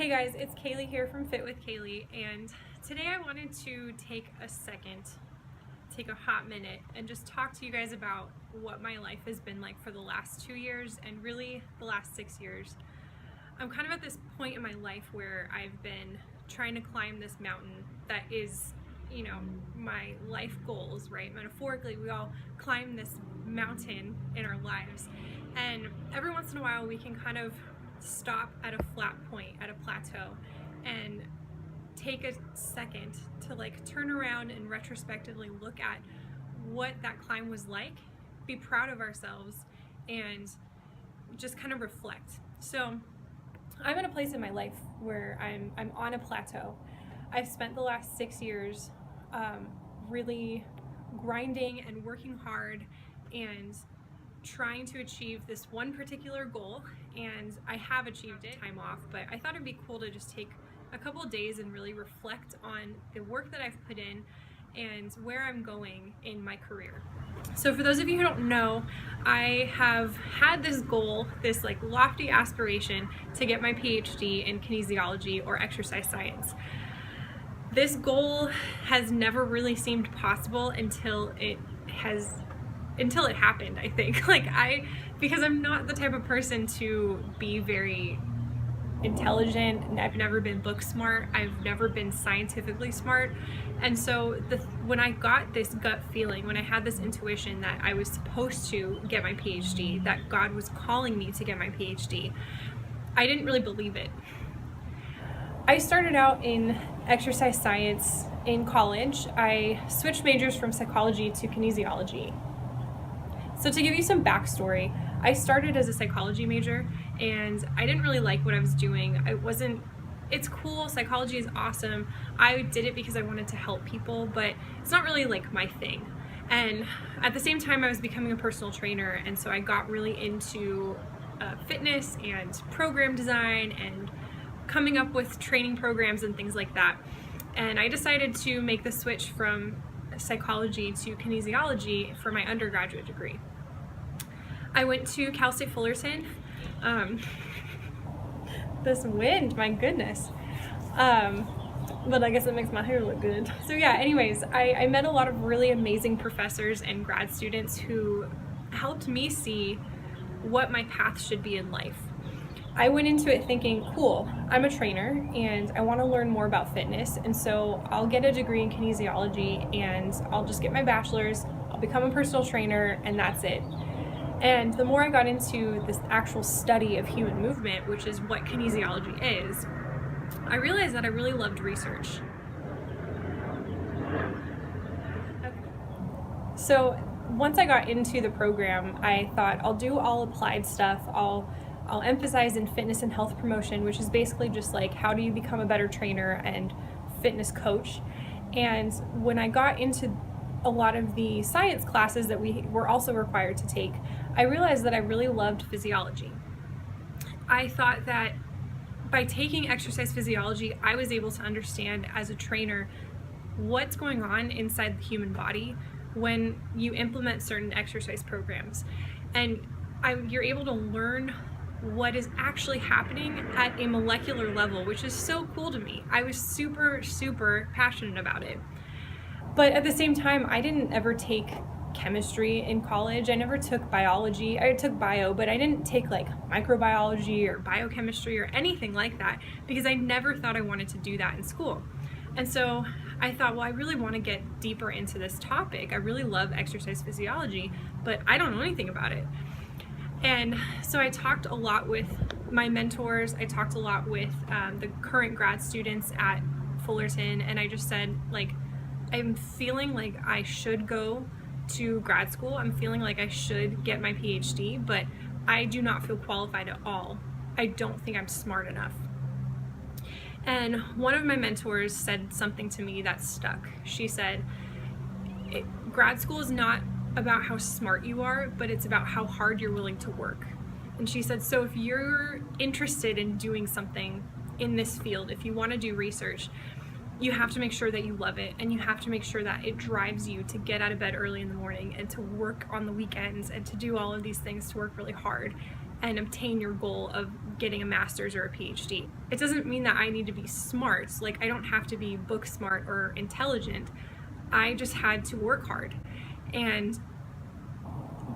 Hey guys, it's Kaylee here from Fit with Kaylee, and today I wanted to take a hot minute and just talk to you guys about what my life has been like for the last 2 years and really the last 6 years. I'm kind of at this point in my life where I've been trying to climb this mountain that is, my life goals, right? Metaphorically, we all climb this mountain in our lives, and every once in a while we can kind of stop at a flat point, at a plateau, and take a second to turn around and retrospectively look at what that climb was like, be proud of ourselves, and just kind of reflect. So I'm in a place in my life where I'm on a plateau. I've spent the last 6 years really grinding and working hard and trying to achieve this one particular goal, and I have achieved it. Time off, but I thought it'd be cool to just take a couple of days and really reflect on the work that I've put in and where I'm going in my career. So for those of you who don't know, I have had this goal, this lofty aspiration to get my PhD in kinesiology or exercise science. This goal has never really seemed possible until it happened, I think. Because I'm not the type of person to be very intelligent, and I've never been book smart, I've never been scientifically smart, and so when I got this gut feeling, when I had this intuition that I was supposed to get my PhD, that God was calling me to get my PhD, I didn't really believe it. I started out in exercise science in college. I switched majors from psychology to kinesiology. So to give you some backstory, I started as a psychology major and I didn't really like what I was doing. It's cool, psychology is awesome. I did it because I wanted to help people, but it's not really my thing. And at the same time I was becoming a personal trainer, and so I got really into fitness and program design and coming up with training programs and things like that. And I decided to make the switch from psychology to kinesiology for my undergraduate degree. I went to Cal State Fullerton. This wind, my goodness. But I guess it makes my hair look good. So yeah, anyways, I met a lot of really amazing professors and grad students who helped me see what my path should be in life. I went into it thinking, cool, I'm a trainer and I want to learn more about fitness, and so I'll get a degree in kinesiology and I'll just get my bachelor's, I'll become a personal trainer, and that's it. And the more I got into this actual study of human movement, which is what kinesiology is, I realized that I really loved research. Okay. So once I got into the program, I thought I'll do all applied stuff. I'll emphasize in fitness and health promotion, which is basically just how do you become a better trainer and fitness coach. And when I got into a lot of the science classes that we were also required to take, I realized that I really loved physiology. I thought that by taking exercise physiology, I was able to understand as a trainer what's going on inside the human body when you implement certain exercise programs. And you're able to learn what is actually happening at a molecular level, which is so cool to me. I was super, super passionate about it. But at the same time, I didn't ever take chemistry in college. I never took biology. I took bio, but I didn't take microbiology or biochemistry or anything like that, because I never thought I wanted to do that in school. And so I thought, well, I really want to get deeper into this topic. I really love exercise physiology, but I don't know anything about it. And so I talked a lot with my mentors. I talked a lot with the current grad students at Fullerton, and I just said, I'm feeling like I should go to grad school. I'm feeling like I should get my PhD, but I do not feel qualified at all. I don't think I'm smart enough. And one of my mentors said something to me that stuck. She said, grad school is not about how smart you are, but it's about how hard you're willing to work. And she said, so if you're interested in doing something in this field, if you want to do research, you have to make sure that you love it, and you have to make sure that it drives you to get out of bed early in the morning and to work on the weekends and to do all of these things, to work really hard and obtain your goal of getting a master's or a PhD. It doesn't mean that I need to be smart. Like, I don't have to be book smart or intelligent. I just had to work hard. And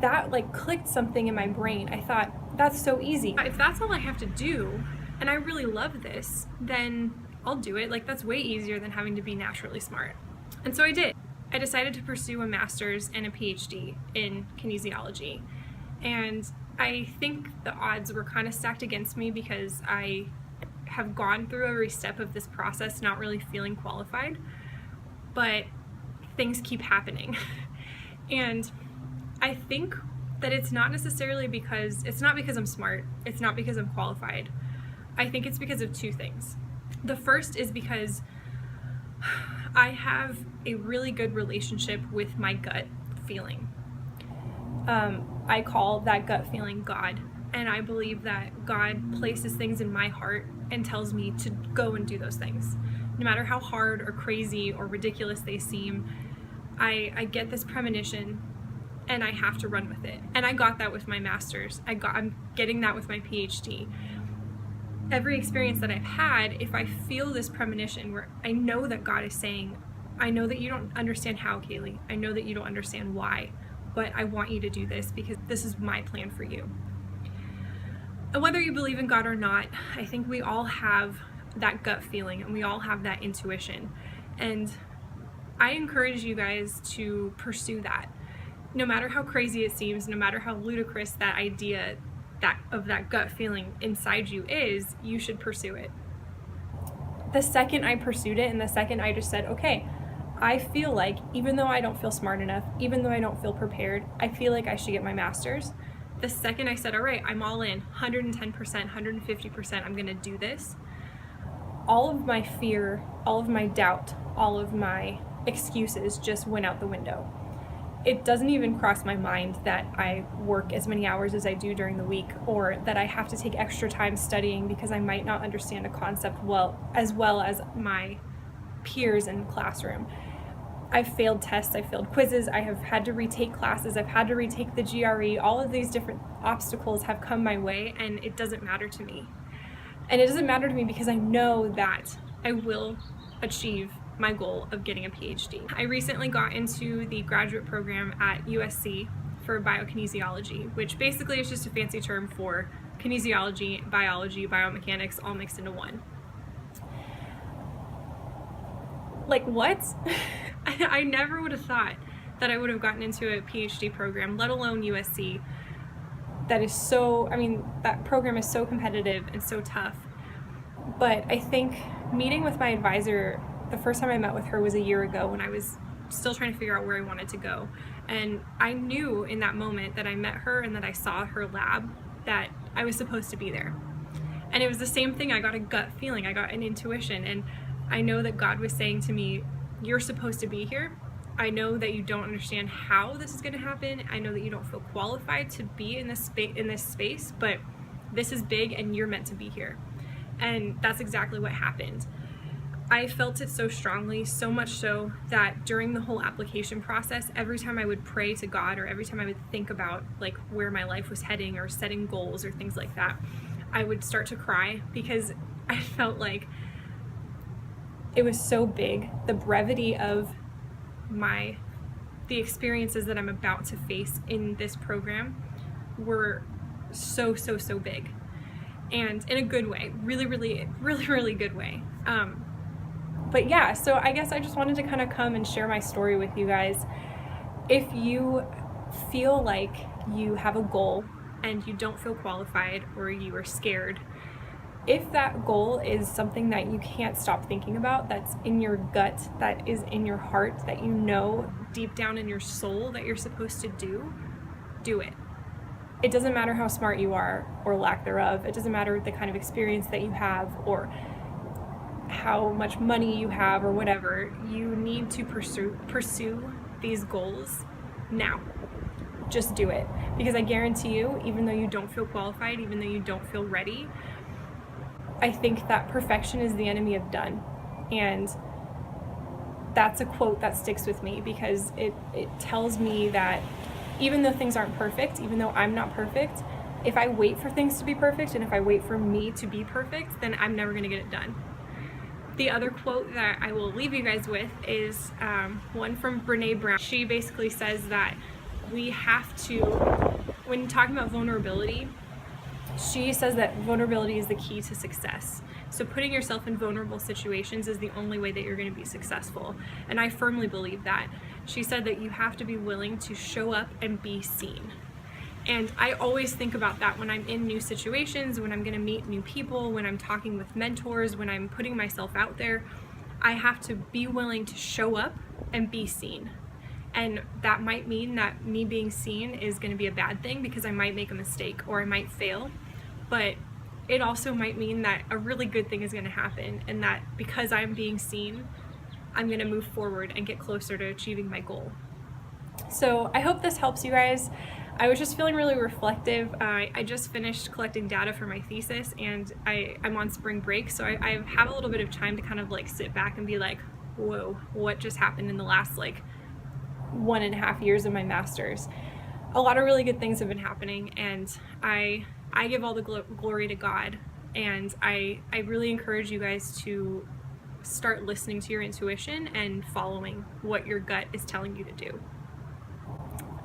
that like clicked something in my brain. I thought, that's so easy. If that's all I have to do, and I really love this, then I'll do it. Like, that's way easier than having to be naturally smart. And so I did. I decided to pursue a master's and a PhD in kinesiology. And I think the odds were kind of stacked against me because I have gone through every step of this process not really feeling qualified, but things keep happening. And I think that it's not necessarily because, it's not because I'm smart, it's not because I'm qualified. I think it's because of two things. The first is because I have a really good relationship with my gut feeling. I call that gut feeling God, and I believe that God places things in my heart and tells me to go and do those things. No matter how hard or crazy or ridiculous they seem, I get this premonition and I have to run with it. And I got that with my master's. I'm getting that with my PhD. Every experience that I've had, if I feel this premonition where I know that God is saying, I know that you don't understand how, Kaylee. I know that you don't understand why, but I want you to do this because this is my plan for you. And whether you believe in God or not, I think we all have that gut feeling and we all have that intuition. And I encourage you guys to pursue that. No matter how crazy it seems, no matter how ludicrous that idea of that gut feeling inside you is, you should pursue it. The second I pursued it and the second I just said, okay, I feel like even though I don't feel smart enough, even though I don't feel prepared, I feel like I should get my master's. The second I said, all right, I'm all in, 110%, 150%, I'm going to do this. All of my fear, all of my doubt, all of my excuses just went out the window. It doesn't even cross my mind that I work as many hours as I do during the week, or that I have to take extra time studying because I might not understand a concept as well as my peers in the classroom. I've failed tests, I've failed quizzes, I have had to retake classes, I've had to retake the GRE. All of these different obstacles have come my way, and it doesn't matter to me. And it doesn't matter to me because I know that I will achieve my goal of getting a PhD. I recently got into the graduate program at USC for biokinesiology, which basically is just a fancy term for kinesiology, biology, biomechanics, all mixed into one. Like, what? I never would have thought that I would have gotten into a PhD program, let alone USC. That is so, that program is so competitive and so tough. But I think meeting with my advisor, the first time I met with her was a year ago when I was still trying to figure out where I wanted to go. And I knew in that moment that I met her and that I saw her lab that I was supposed to be there. And it was the same thing. I got a gut feeling, I got an intuition, and I know that God was saying to me, you're supposed to be here. I know that you don't understand how this is going to happen. I know that you don't feel qualified to be in this space, but this is big and you're meant to be here. And that's exactly what happened. I felt it so strongly, so much so that during the whole application process, every time I would pray to God or every time I would think about like where my life was heading or setting goals or things like that, I would start to cry because I felt like it was so big. The brevity of the experiences that I'm about to face in this program were so big, and in a good way, really good way. But yeah, so I guess I just wanted to kind of come and share my story with you guys. If you feel like you have a goal and you don't feel qualified or you are scared, if that goal is something that you can't stop thinking about, that's in your gut, that is in your heart, that you know deep down in your soul that you're supposed to do it. It doesn't matter how smart you are or lack thereof. It doesn't matter the kind of experience that you have or how much money you have or whatever. You need to pursue these goals now. Just do it. Because I guarantee you, even though you don't feel qualified, even though you don't feel ready, I think that perfection is the enemy of done. And that's a quote that sticks with me because it tells me that even though things aren't perfect, even though I'm not perfect, if I wait for things to be perfect and if I wait for me to be perfect, then I'm never gonna get it done. The other quote that I will leave you guys with is one from Brene Brown. She basically says that we have to, when talking about vulnerability, she says that vulnerability is the key to success. So putting yourself in vulnerable situations is the only way that you're going to be successful. And I firmly believe that. She said that you have to be willing to show up and be seen. And I always think about that when I'm in new situations, when I'm going to meet new people, when I'm talking with mentors, when I'm putting myself out there. I have to be willing to show up and be seen. And that might mean that me being seen is going to be a bad thing because I might make a mistake or I might fail. But it also might mean that a really good thing is going to happen, and that because I'm being seen, I'm going to move forward and get closer to achieving my goal. So I hope this helps you guys. I was just feeling really reflective. I just finished collecting data for my thesis, and I'm on spring break, so I have a little bit of time to kind of like sit back and be like, whoa, what just happened in the last like 1.5 years of my master's? A lot of really good things have been happening, and I give all the glory to God, and I really encourage you guys to start listening to your intuition and following what your gut is telling you to do.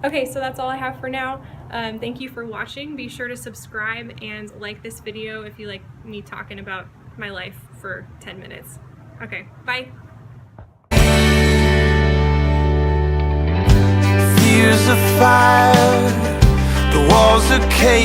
Okay, so that's all I have for now. Thank you for watching. Be sure to subscribe and like this video if you like me talking about my life for 10 minutes. Okay, bye. Fears of fire, the walls are caving.